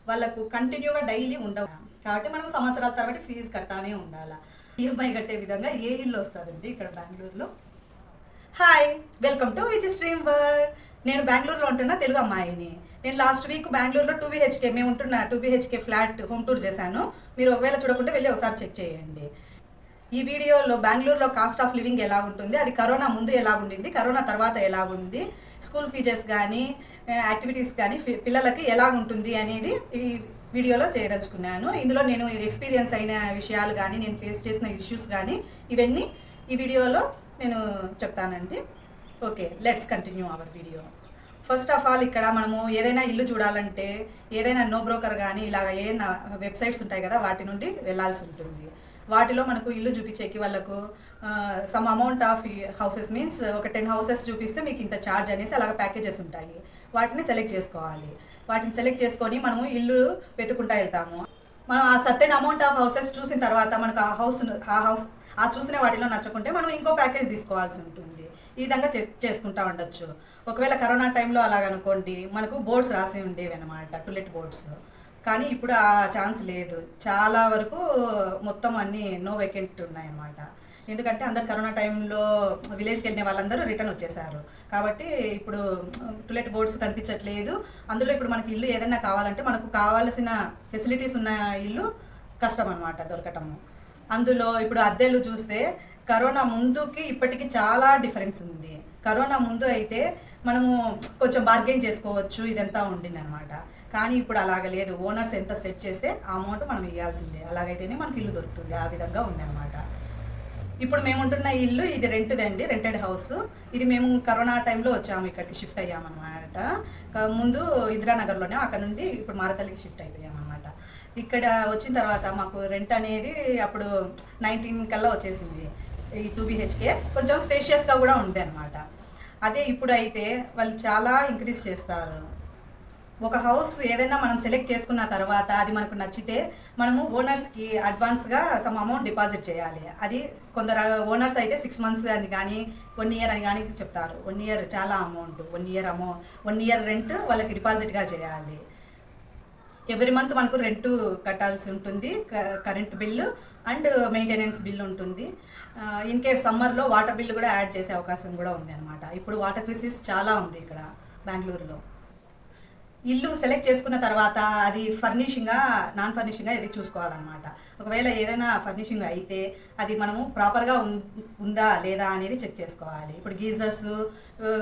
వాళ్ళకు కంటిన్యూగా డైలీ ఉండవు కాబట్టి మనం సంవత్సరాల తర్వాత ఫీజు కడతానే ఉండాలి. ఈఎంఐ కట్టే విధంగా ఏ ఇల్లు వస్తుందండి ఇక్కడ బెంగళూరులో. Hi, welcome to which stream world. నేను బెంగళూరులో ఉంటున్న తెలుగు అమ్మాయిని. నేను లాస్ట్ వీక్ బెంగళూరులో 2BHK మేము ఉంటున్న 2BHK ఫ్లాట్ హోమ్ టూర్ చేశాను. మీరు ఒకవేళ చూడకుంటే వెళ్ళి ఒకసారి చెక్ చేయండి. ఈ వీడియోలో బెంగళూరులో కాస్ట్ ఆఫ్ లివింగ్ ఎలా ఉంటుంది, అది కరోనా ముందు ఎలా ఉండింది, కరోనా తర్వాత ఎలా ఉంది, స్కూల్ ఫీజెస్ కానీ యాక్టివిటీస్ కానీ పిల్లలకి ఎలా ఉంటుంది అనేది ఈ వీడియోలో చేయదలుచుకున్నాను. ఇందులో నేను ఎక్స్పీరియన్స్ అయిన విషయాలు కానీ నేను ఫేస్ చేసిన ఇష్యూస్ కానీ ఇవన్నీ ఈ వీడియోలో నేను చెప్తానండి. Okay, let's continue our video. First of all ఇక్కడ మనము ఏదైనా ఇల్లు చూడాలంటే ఏదైనా నో బ్రోకర్ కానీ ఇలాగ ఏదైనా వెబ్సైట్స్ ఉంటాయి కదా, వాటి నుండి వెళ్ళాల్సి ఉంటుంది. వాటిలో మనకు ఇల్లు చూపించేకి వాళ్ళకు some amount of houses means ఒక 10 హౌసెస్ చూపిస్తే మీకు ఇంత ఛార్జ్ అనేసి అలాగ ప్యాకేజెస్ ఉంటాయి. వాటిని సెలెక్ట్ చేసుకోవాలి. వాటిని సెలెక్ట్ చేసుకొని మనము ఇల్లు వెతుకుంటా వెళ్తాము. మనం ఆ సర్టెన్ అమౌంట్ ఆఫ్ హౌసెస్ చూసిన తర్వాత మనకు ఆ చూసిన వాటిలో నచ్చకుంటే మనం ఇంకో ప్యాకేజ్ తీసుకోవాల్సి ఉంటుంది. ఈ విధంగా చేసుకుంటా ఉండొచ్చు. ఒకవేళ కరోనా టైంలో అలాగనుకోండి మనకు బోర్డ్స్ రాసి ఉండేవి అనమాట, టులెట్ బోర్డ్స్. కానీ ఇప్పుడు ఆ ఛాన్స్ లేదు. చాలా వరకు మొత్తం అన్నీ నో వేకెంట్ ఉన్నాయన్నమాట. ఎందుకంటే అందరు కరోనా టైంలో విలేజ్కి వెళ్ళిన వాళ్ళందరూ రిటర్న్ వచ్చేసారు. కాబట్టి ఇప్పుడు టులెట్ బోర్డ్స్ కనిపించట్లేదు. అందులో ఇప్పుడు మనకి ఇల్లు ఏదైనా కావాలంటే మనకు కావాల్సిన ఫెసిలిటీస్ ఉన్న ఇల్లు కష్టం అనమాట దొరకటము. అందులో ఇప్పుడు అద్దెలు చూస్తే కరోనా ముందుకి ఇప్పటికి చాలా డిఫరెన్స్ ఉంది. కరోనా ముందు అయితే మనము కొంచెం బార్గెన్ చేసుకోవచ్చు, ఇదంతా ఉండింది అనమాట. కానీ ఇప్పుడు అలాగ లేదు. ఓనర్స్ ఎంత సెట్ చేస్తే ఆ అమౌంట్ మనం ఇవ్వాల్సిందే. అలాగైతేనే మనకి ఇల్లు దొరుకుతుంది. ఆ విధంగా ఉందన్నమాట. ఇప్పుడు మేము ఉంటున్న ఇల్లు ఇది రెంట్దండి, రెంటెడ్ హౌస్. ఇది మేము కరోనా టైంలో వచ్చాము, ఇక్కడికి షిఫ్ట్ అయ్యామన్నమాట. ముందు ఇందిరానగర్లోనే, అక్కడ నుండి ఇప్పుడు మారతల్లికి షిఫ్ట్ అయిపోయామన్నమాట. ఇక్కడ వచ్చిన తర్వాత మాకు రెంట్ అనేది అప్పుడు 19 కల్లా వచ్చేసింది. ఈ 2BHK కొంచెం స్పేషియస్గా కూడా ఉంది అనమాట. అదే ఇప్పుడు అయితే వాళ్ళు చాలా ఇంక్రీజ్ చేస్తారు. ఒక హౌస్ ఏదైనా మనం సెలెక్ట్ చేసుకున్న తర్వాత అది మనకు నచ్చితే మనము ఓనర్స్కి అడ్వాన్స్గా సమ్ అమౌంట్ డిపాజిట్ చేయాలి. అది కొందరు ఓనర్స్ అయితే 6 months అని కానీ 1 year అని కానీ చెప్తారు. 1 year చాలా అమౌంట్, 1 year రెంట్ వాళ్ళకి డిపాజిట్గా చేయాలి. ఎవ్రీ మంత్ మనకు రెంట్ కట్టాల్సి ఉంటుంది, current bill and maintenance bill ఉంటుంది. ఇన్ కేస్ సమ్మర్లో వాటర్ బిల్లు కూడా యాడ్ చేసే అవకాశం కూడా ఉంది అనమాట. ఇప్పుడు వాటర్ క్రైసిస్ చాలా ఉంది ఇక్కడ బెంగళూరులో. ఇల్లు సెలెక్ట్ చేసుకున్న తర్వాత అది ఫర్నిషింగా నాన్ ఫర్నిషింగా ఇది చూసుకోవాలన్నమాట. ఒకవేళ ఏదైనా ఫర్నిషింగ్ అయితే అది మనము ప్రాపర్గా ఉందా లేదా అనేది చెక్ చేసుకోవాలి. ఇప్పుడు గీజర్స్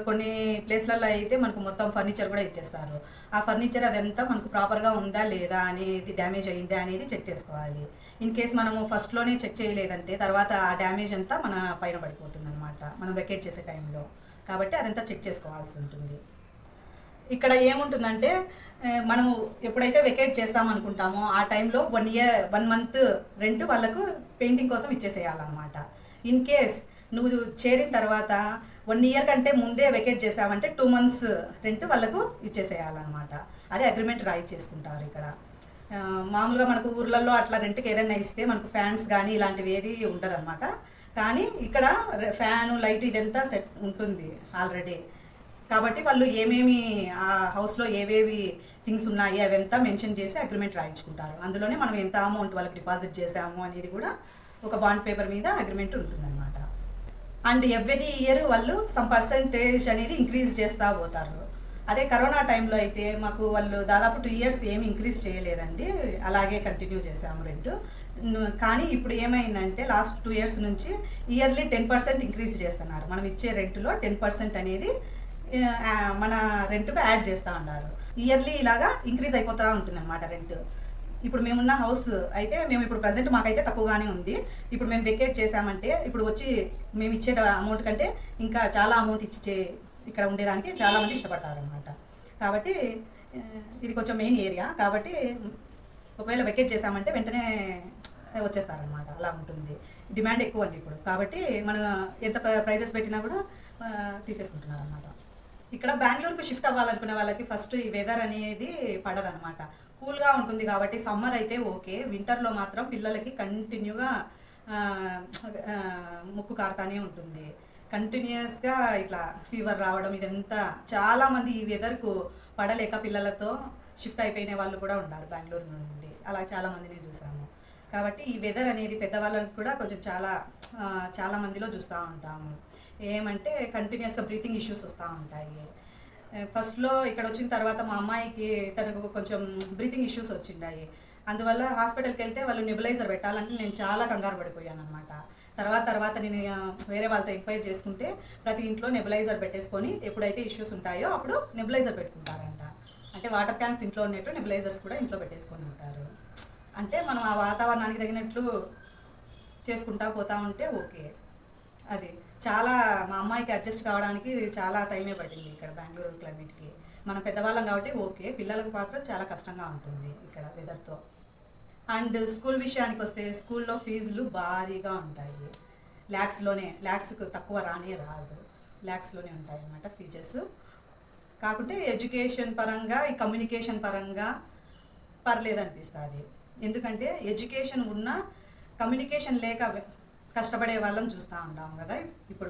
కొన్ని ప్లేస్లలో అయితే మనకు మొత్తం ఫర్నిచర్ కూడా ఇచ్చేస్తారు. ఆ ఫర్నిచర్ అదంతా మనకు ప్రాపర్గా ఉందా లేదా అనేది, డ్యామేజ్ అయిందా అనేది చెక్ చేసుకోవాలి. ఇన్ కేస్ మనము ఫస్ట్లోనే చెక్ చేయలేదంటే తర్వాత ఆ డ్యామేజ్ అంతా మన పైన పడిపోతుంది అనమాట మనం వెకేట్ చేసే టైంలో. కాబట్టి అదంతా చెక్ చేసుకోవాల్సి ఉంటుంది. ఇక్కడ ఏముంటుందంటే మనము ఎప్పుడైతే వెకేట్ చేస్తామనుకుంటామో ఆ టైంలో 1 month రెంట్ వాళ్ళకు పెయింటింగ్ కోసం ఇచ్చేసేయాలన్నమాట. ఇన్ కేస్ నువ్వు చేరిన తర్వాత 1 year కంటే ముందే వెకేట్ చేసావంటే 2 months రెంట్ వాళ్ళకు ఇచ్చేసేయాలన్నమాట. అదే అగ్రిమెంట్ రాయిచ్చేసుకుంటారు ఇక్కడ. మామూలుగా మనకు ఊర్లలో అట్లా రెంట్కి ఏదైనా ఇస్తే మనకు ఫ్యాన్స్ కానీ ఇలాంటివి ఏది ఉండదన్నమాట. కానీ ఇక్కడ ఫ్యాను, లైట్ ఇదంతా సెట్ ఉంటుంది ఆల్రెడీ. కాబట్టి వాళ్ళు ఏమేమి ఆ హౌస్లో ఏవేవి థింగ్స్ ఉన్నాయి అవంతా మెన్షన్ చేసి అగ్రిమెంట్ రాయించుకుంటారు. అందులోనే మనం ఎంత అమౌంట్ వాళ్ళకి డిపాజిట్ చేసాము అనేది కూడా ఒక బాండ్ పేపర్ మీద అగ్రిమెంట్ ఉంటుందన్నమాట. అండ్ ఎవ్రీ ఇయర్ వాళ్ళు సమ్ పర్సంటేజ్ అనేది ఇంక్రీజ్ చేస్తూ పోతారు. అదే కరోనా టైంలో అయితే మాకు వాళ్ళు దాదాపు 2 years ఏమి ఇంక్రీజ్ చేయలేదండి, అలాగే కంటిన్యూ చేసాము రెంట్. కానీ ఇప్పుడు ఏమైందంటే లాస్ట్ 2 years నుంచి ఇయర్లీ 10% ఇంక్రీజ్ చేస్తున్నారు. మనం ఇచ్చే రెంట్లో 10% అనేది మన రెంట్కు యాడ్ చేస్తూ ఉన్నారు. ఇయర్లీ ఇలాగా ఇంక్రీజ్ అయిపోతూ ఉంటుంది అనమాట రెంట్. ఇప్పుడు మేమున్న హౌస్ అయితే మేము ఇప్పుడు ప్రజెంట్ మాకైతే తక్కువగానే ఉంది. ఇప్పుడు మేము వెకేట్ చేసామంటే ఇప్పుడు వచ్చి మేము ఇచ్చే అమౌంట్ కంటే ఇంకా చాలా అమౌంట్ ఇచ్చే ఇక్కడ ఉండేదానికి చాలామంది ఇష్టపడతారనమాట. కాబట్టి ఇది కొంచెం మెయిన్ ఏరియా. కాబట్టి ఒకవేళ వెకేట్ చేసామంటే వెంటనే వచ్చేస్తారనమాట. అలా ఉంటుంది. డిమాండ్ ఎక్కువ ఉంది ఇప్పుడు. కాబట్టి మనం ఎంత ప్రైజెస్ పెట్టినా కూడా తీసేసుకుంటున్నారు అనమాట. ఇక్కడ బెంగళూరుకు షిఫ్ట్ అవ్వాలనుకునే వాళ్ళకి ఫస్ట్ ఈ వెదర్ అనేది పడదనమాట. కూల్గా ఉంటుంది కాబట్టి సమ్మర్ అయితే ఓకే. వింటర్లో మాత్రం పిల్లలకి కంటిన్యూగా ముక్కు కారుతానే ఉంటుంది. కంటిన్యూస్గా ఇట్లా ఫీవర్ రావడం ఇదంతా చాలామంది ఈ వెదర్కు పడలేక పిల్లలతో షిఫ్ట్ అయిపోయిన వాళ్ళు కూడా ఉన్నారు బెంగళూరు నుండి. అలా చాలామందిని చూసాము. కాబట్టి ఈ వెదర్ అనేది పెద్దవాళ్ళకి కూడా కొంచెం చాలా మందిలో చూస్తూ ఉంటాము. ఏమంటే కంటిన్యూస్గా బ్రీతింగ్ ఇష్యూస్ వస్తూ ఉంటాయి. ఫస్ట్లో ఇక్కడ వచ్చిన తర్వాత మా అమ్మాయికి తనకు కొంచెం బ్రీతింగ్ ఇష్యూస్ వచ్చిండాయి. అందువల్ల హాస్పిటల్కి వెళ్తే వాళ్ళు నెబులైజర్ పెట్టాలంటే నేను చాలా కంగారు పడిపోయాను అనమాట. తర్వాత నేను వేరే వాళ్ళతో ఎంక్వైరీ చేసుకుంటే ప్రతి ఇంట్లో నెబులైజర్ పెట్టేసుకొని ఎప్పుడైతే ఇష్యూస్ ఉంటాయో అప్పుడు నెబులైజర్ పెట్టుకుంటారంట. అంటే వాటర్ క్యాన్స్ ఇంట్లో ఉన్నట్టు నెబులైజర్స్ కూడా ఇంట్లో పెట్టేసుకొని ఉంటారు. అంటే మనం ఆ వాతావరణానికి తగినట్లు చేసుకుంటా పోతా ఉంటే ఓకే. అది మా అమ్మాయికి అడ్జస్ట్ కావడానికి చాలా టైమే పట్టింది ఇక్కడ బెంగళూరు క్లైమేట్కి. మనం పెద్దవాళ్ళం కాబట్టి ఓకే, పిల్లలకు మాత్రం చాలా కష్టంగా ఉంటుంది ఇక్కడ వెదర్తో. అండ్ స్కూల్ విషయానికి వస్తే స్కూల్లో ఫీజులు భారీగా ఉంటాయి. ల్యాక్స్కు తక్కువ రాదు, ల్యాక్స్లోనే ఉంటాయి అన్నమాట ఫీజెస్. కాకుంటే ఎడ్యుకేషన్ పరంగా ఈ కమ్యూనికేషన్ పరంగా పర్లేదనిపిస్తుంది. ఎందుకంటే ఎడ్యుకేషన్ ఉన్న కమ్యూనికేషన్ లేక కష్టపడే వాళ్ళని చూస్తూ ఉంటాం కదా. ఇప్పుడు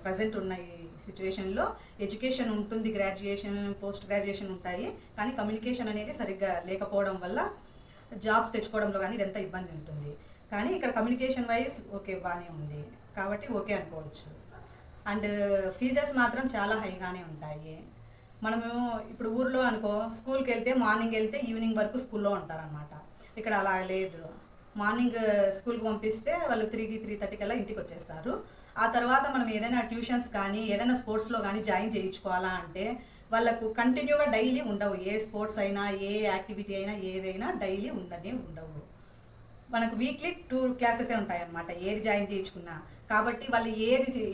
ప్రజెంట్ ఉన్న ఈ సిచ్యువేషన్లో ఎడ్యుకేషన్ ఉంటుంది, గ్రాడ్యుయేషన్ పోస్ట్ గ్రాడ్యుయేషన్ ఉంటాయి, కానీ కమ్యూనికేషన్ అనేది సరిగ్గా లేకపోవడం వల్ల జాబ్స్ తెచ్చుకోవడంలో కానీ ఇదంతా ఇబ్బంది ఉంటుంది. కానీ ఇక్కడ కమ్యూనికేషన్ వైజ్ ఓకే బాగానే ఉంది కాబట్టి ఓకే అనుకోవచ్చు. అండ్ ఫీజెస్ మాత్రం చాలా హైగానే ఉంటాయి. మనము ఇప్పుడు ఊర్లో అనుకో స్కూల్కి వెళ్తే మార్నింగ్ వెళ్తే ఈవినింగ్ వరకు స్కూల్లో ఉంటారనమాట. ఇక్కడ అలా లేదు. మార్నింగ్ స్కూల్కి పంపిస్తే వాళ్ళు 3:30 కల్లా ఇంటికి వచ్చేస్తారు. ఆ తర్వాత మనం ఏదైనా ట్యూషన్స్ కానీ ఏదైనా స్పోర్ట్స్లో కానీ జాయిన్ చేయించుకోవాలా అంటే వాళ్ళకు కంటిన్యూగా డైలీ ఉండవు. ఏ స్పోర్ట్స్ అయినా ఏ యాక్టివిటీ అయినా ఏదైనా డైలీ ఉండవు. మనకు వీక్లీ 2 క్లాసెసే ఉంటాయన్నమాట ఏది జాయిన్ చేయించుకున్నా. కాబట్టి వాళ్ళు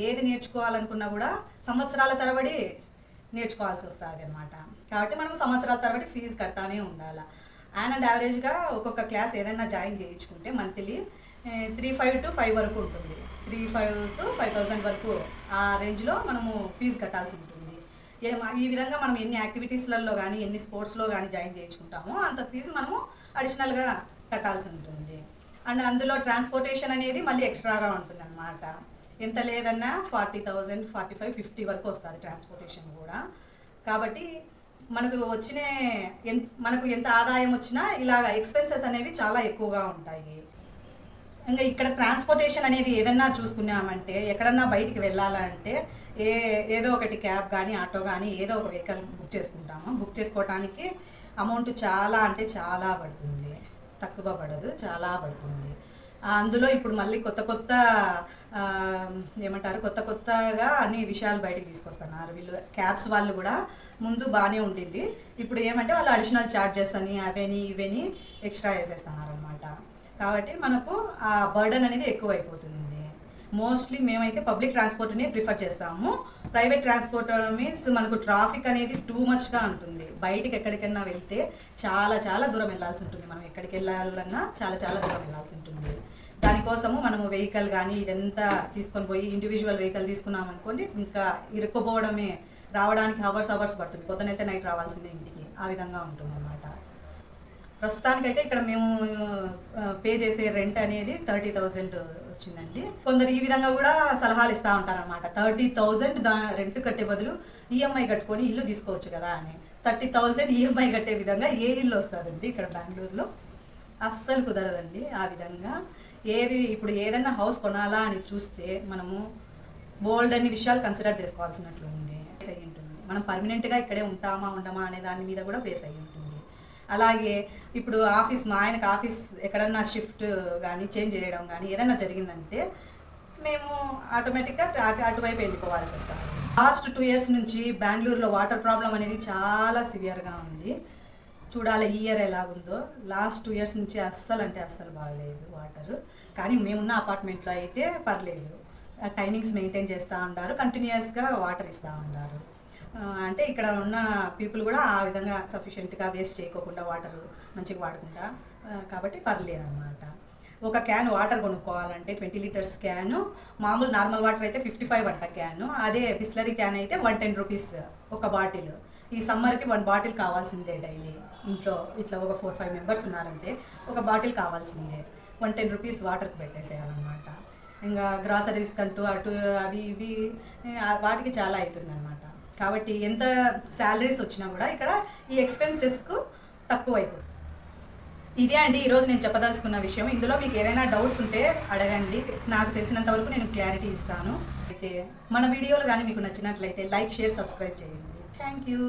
ఏది నేర్చుకోవాలనుకున్నా కూడా సంవత్సరాల తరబడి నేర్చుకోవాల్సి వస్తుంది అన్నమాట. కాబట్టి మనం సంవత్సరాల తరబడి ఫీజు కడతానే ఉండాలి. అండ్ యావరేజ్గా ఒక్కొక్క క్లాస్ ఏదైనా జాయిన్ చేయించుకుంటే మంత్లీ 3,500 to 5,000 వరకు ఉంటుంది. 3,500 to 5,000 వరకు ఆ రేంజ్లో మనము ఫీజు కట్టాల్సి ఉంటుంది. ఈ విధంగా మనం ఎన్ని యాక్టివిటీస్లలో కానీ ఎన్ని స్పోర్ట్స్లో కానీ జాయిన్ చేయించుకుంటామో అంత ఫీజు మనము అడిషనల్గా కట్టాల్సి ఉంటుంది. అండ్ అందులో ట్రాన్స్పోర్టేషన్ అనేది మళ్ళీ ఎక్స్ట్రాగా ఉంటుంది అన్నమాట. ఎంత లేదన్నా 40,000, 45, 50 వరకు వస్తుంది ట్రాన్స్పోర్టేషన్ కూడా. కాబట్టి మనకు ఎంత ఆదాయం వచ్చినా ఇలాగ ఎక్స్పెన్సెస్ అనేవి చాలా ఎక్కువగా ఉంటాయి. ఇంకా ఇక్కడ ట్రాన్స్పోర్టేషన్ అనేది ఏదన్నా చూసుకున్నామంటే ఎక్కడన్నా బయటికి వెళ్ళాలంటే ఏదో ఒకటి క్యాబ్ కానీ ఆటో కానీ ఏదో ఒక వెహికల్ బుక్ చేసుకుంటాము. బుక్ చేసుకోవటానికి అమౌంట్ చాలా అంటే చాలా పడుతుంది, తక్కువ పడదు, చాలా పడుతుంది. అందులో ఇప్పుడు మళ్ళీ కొత్తగా అన్ని విషయాలు బయటకు తీసుకొస్తున్నారు వీళ్ళు. క్యాబ్స్ వాళ్ళు కూడా ముందు బాగానే ఉండింది, ఇప్పుడు ఏమంటే వాళ్ళు అడిషనల్ ఛార్జెస్ అని ఇవని ఎక్స్ట్రా వేసేస్తున్నారు అనమాట. కాబట్టి మనకు ఆ బర్డన్ అనేది ఎక్కువ అయిపోతుంది. మోస్ట్లీ మేమైతే పబ్లిక్ ట్రాన్స్పోర్ట్ని ప్రిఫర్ చేస్తాము. ప్రైవేట్ ట్రాన్స్పోర్ట్ మీన్స్ మనకు ట్రాఫిక్ అనేది టూ మచ్గా ఉంటుంది. బయటికి ఎక్కడికైనా వెళ్తే చాలా దూరం వెళ్ళాల్సి ఉంటుంది. మనం ఎక్కడికి వెళ్ళాలన్నా చాలా దూరం వెళ్ళాల్సి ఉంటుంది. దానికోసము మనము వెహికల్ కానీ ఇదంతా తీసుకొని పోయి ఇండివిజువల్ వెహికల్ తీసుకున్నాం అనుకోండి, ఇంకా ఇరుక్కుపోవడమే, రావడానికి అవర్స్ పడుతుంది. పొద్దునైతే నైట్ రావాల్సిందే ఇంటికి, ఆ విధంగా ఉంటుంది అన్నమాట. ప్రస్తుతానికైతే ఇక్కడ మేము పే చేసే రెంట్ అనేది 30,000 వచ్చిందండి. కొందరు ఈ విధంగా కూడా సలహాలు ఇస్తూ ఉంటారనమాట. 30,000 రెంట్ కట్టే బదులు ఈఎంఐ కట్టుకొని ఇల్లు తీసుకోవచ్చు కదా అని. 30,000 ఈఎంఐ కట్టే విధంగా ఏ ఇల్లు వస్తుందండి ఇక్కడ బెంగళూరులో? అస్సలు కుదరదండి ఆ విధంగా. ఇప్పుడు ఏదైనా హౌస్ కొనాలా అని చూస్తే మనము బోల్డ్ అన్ని విషయాలు కన్సిడర్ చేసుకోవాల్సినట్లు ఉంది. బేస్ అయ్యి ఉంటుంది. మనం పర్మనెంట్గా ఇక్కడే ఉండమా అనే దాని మీద కూడా బేస్ అయ్యి ఉంటుంది. అలాగే ఇప్పుడు మా ఆయనకు ఆఫీస్ ఎక్కడన్నా షిఫ్ట్ కానీ చేంజ్ చేయడం కానీ ఏదైనా జరిగిందంటే మేము ఆటోమేటిక్గా అటువైపు వెళ్ళిపోవాల్సి వస్తుంది. లాస్ట్ 2 years నుంచి బెంగళూరులో వాటర్ ప్రాబ్లం అనేది చాలా సివియర్గా ఉంది. చూడాలి ఈ ఇయర్ ఎలాగుందో. లాస్ట్ 2 years నుంచి అస్సలు బాగలేదు వాటర్. కానీ మేమున్న అపార్ట్మెంట్లో అయితే పర్లేదు, టైమింగ్స్ మెయింటైన్ చేస్తూ ఉంటారు, కంటిన్యూస్గా వాటర్ ఇస్తూ ఉంటారు. అంటే ఇక్కడ ఉన్న పీపుల్ కూడా ఆ విధంగా సఫిషియెంట్గా వేస్ట్ చేయకోకుండా వాటర్ మంచిగా వాడుకుంటా, కాబట్టి పర్లేదు అన్నమాట. ఒక క్యాన్ వాటర్ కొనుక్కోవాలంటే 20 liters క్యాను, మామూలు నార్మల్ వాటర్ అయితే 55 అంట క్యాను. అదే బిస్లరీ క్యాన్ అయితే 110 rupees ఒక బాటిల్. ఈ సమ్మర్కి 1 బాటిల్ కావాల్సిందే డైలీ. ఇంట్లో ఇట్లా ఒక 4-5 members ఉన్నారంటే ఒక బాటిల్ కావాల్సిందే. 110 rupees వాటర్కి పెట్టేసేయాలన్నమాట. ఇంకా గ్రాసరీస్ కంటూ అటు అవి ఇవి వాటికి చాలా అవుతుంది అనమాట. కాబట్టి ఎంత శాలరీస్ వచ్చినా కూడా ఇక్కడ ఈ ఎక్స్పెన్సెస్కు తక్కువ అయిపోతుంది. ఇదే అండి ఈరోజు నేను చెప్పదలుచుకున్న విషయం. ఇందులో మీకు ఏదైనా డౌట్స్ ఉంటే అడగండి, నాకు తెలిసినంత వరకు నేను క్లారిటీ ఇస్తాను. అయితే మన వీడియోలు కానీ మీకు నచ్చినట్లయితే లైక్, షేర్, సబ్స్క్రైబ్ చేయండి. Thank you.